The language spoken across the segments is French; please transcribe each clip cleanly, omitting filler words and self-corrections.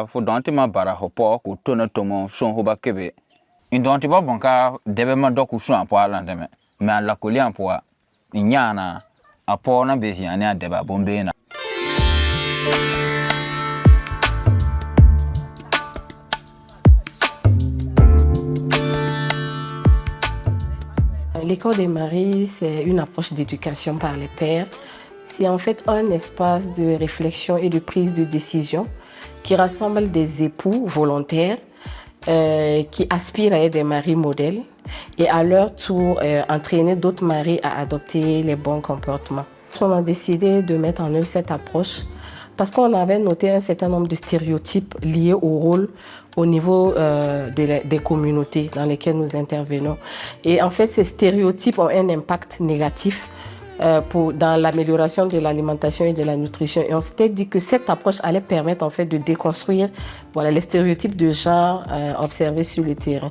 fo donti ma bara hopo ko tona tomo son ho bakebe indonti ba bonka debe ma doku so apo alandeme me ala koli apo nyana apo na bezi ani adeba bombe na. L'école des maris, c'est une approche d'éducation par les pères. C'est en fait un espace de réflexion et de prise de décision qui rassemble des époux volontaires qui aspirent à être des maris modèles et à leur tour entraîner d'autres maris à adopter les bons comportements. On a décidé de mettre en œuvre cette approche parce qu'on avait noté un certain nombre de stéréotypes liés au rôle au niveau des communautés dans lesquelles nous intervenons. Et en fait, ces stéréotypes ont un impact négatif dans l'amélioration de l'alimentation et de la nutrition. Et on s'était dit que cette approche allait permettre en fait de déconstruire les stéréotypes de genre observés sur le terrain.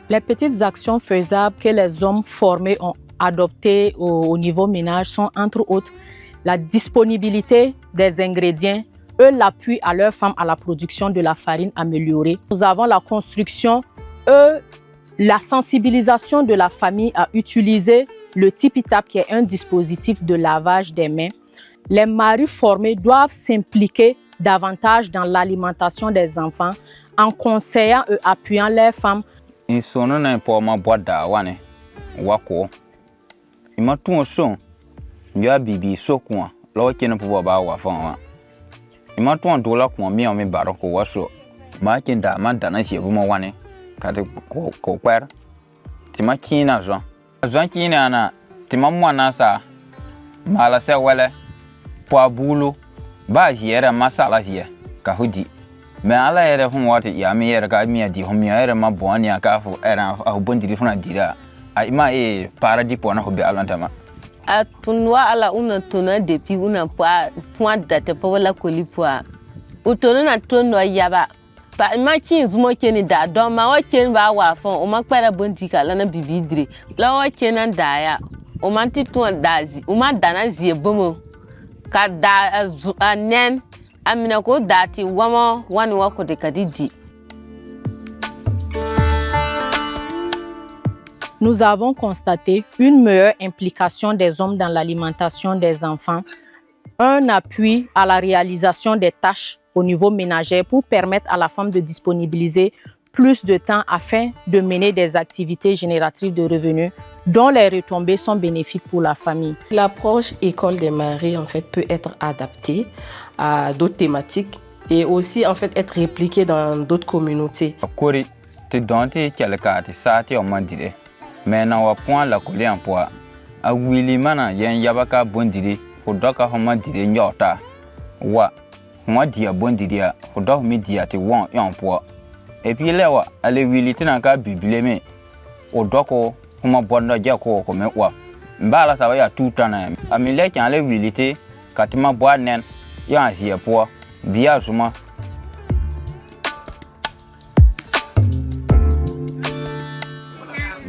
Les petites actions faisables que les hommes formés ont adoptées au niveau ménage sont entre autres la disponibilité des ingrédients, l'appui à leurs femmes à la production de la farine améliorée. Nous avons la construction, la sensibilisation de la famille à utiliser le Tipi-Tap qui est un dispositif de lavage des mains. Les maris formés doivent s'impliquer davantage dans l'alimentation des enfants en conseillant et appuyant leurs femmes. Insono na po ma boda wane wako ima tuo so ndia bibi so kwa lo kene po ba wa fa wa ima tuo dola kwa mi o mi baro ko waso ma kinda ma dana sie bu mo wane ka de ko kwar ti ma kina zo kina na ti ma mo na sa mala se wele po abulu ba jere masala je ka hudi me ala ere fun wati ya mi ere ka mi adi hom mi ere ma boni aka fu era abondiri funa dira ai ma paradis pona hobi alantama atunwa ala una tona depuis una point date pour la colipoi utona na tono yaba pa ma kin zumo keni da don ma wa ken ba wa fon o ma kpara bondi kala na bibidre la wa kenan da ya o man ti ton dazi o ma dana zie bomo ka da anen amina ko dati wama wani wako de kadidi. Nous avons constaté une meilleure implication des hommes dans l'alimentation des enfants, un appui à la réalisation des tâches au niveau ménager pour permettre à la femme de disponibiliser plus de temps afin de mener des activités génératrices de revenus dont les retombées sont bénéfiques pour la famille. L'approche école des maris en fait peut être adaptée à d'autres thématiques et aussi en fait être répliquée dans d'autres communautés. Kori te donti kelka ti sati o mandire mais na wa point la koli en poa a wili mana yen yabaka bondire ko doka ho mandire nyota wa mo dia bondire ko do mi dia ti won yon poa et puis lewa ale wili tina ka bibile me o doko kuma bondo je ko me wa mbala sa ya tutana amile kan ale wili te katima boa nen ya zie poa bia zuma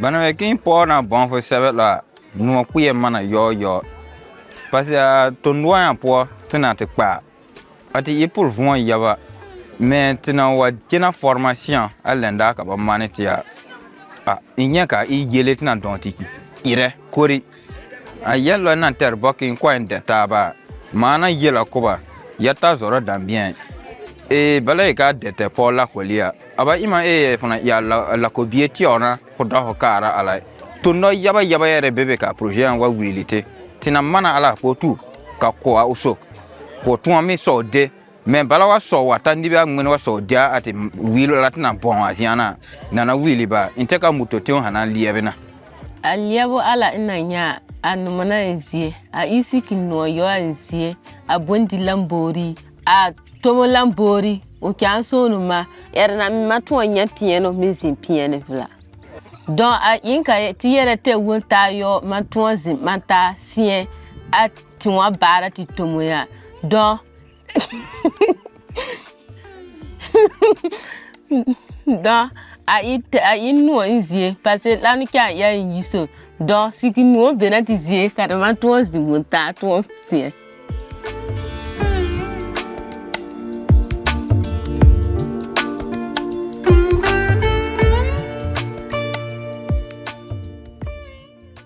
bana we kin po na bon fo sebe la no kuye mana yo parce que ton doyen po tina te pa ati pour vont yaba maintenant wa kena formation alenda ka ba manetia inyaka yele tina dontiki ire kori ayelo na terbokin kwa ndeta ba mana yela koba yata zoro dambien e bala ka dete po la kolia aba ima fona ya la ko bieti ona ko do hokara ala to no yaba yere bebe ka projet en wa wilite tina mana ala po tu ka ko uso ko tu mi so de men bala wa so wata ndi ba ngmen wa so dia ati wilo latina bon aziana nana wili ba inteka mutote on hana liebe na aliabo ala inanya anumana ezie a isi kinno yo anzie a bondi lambori a tomo lambori o kyanso no ma erna mato nya pieno mezin piene vla don a inka tiyere te wonta yo mato zin manta sien a tiwa bara ti tomo ya don don a inu nzie parce que la nika ya yiso do siki no be na ti zie ka ma to zi wonta to tie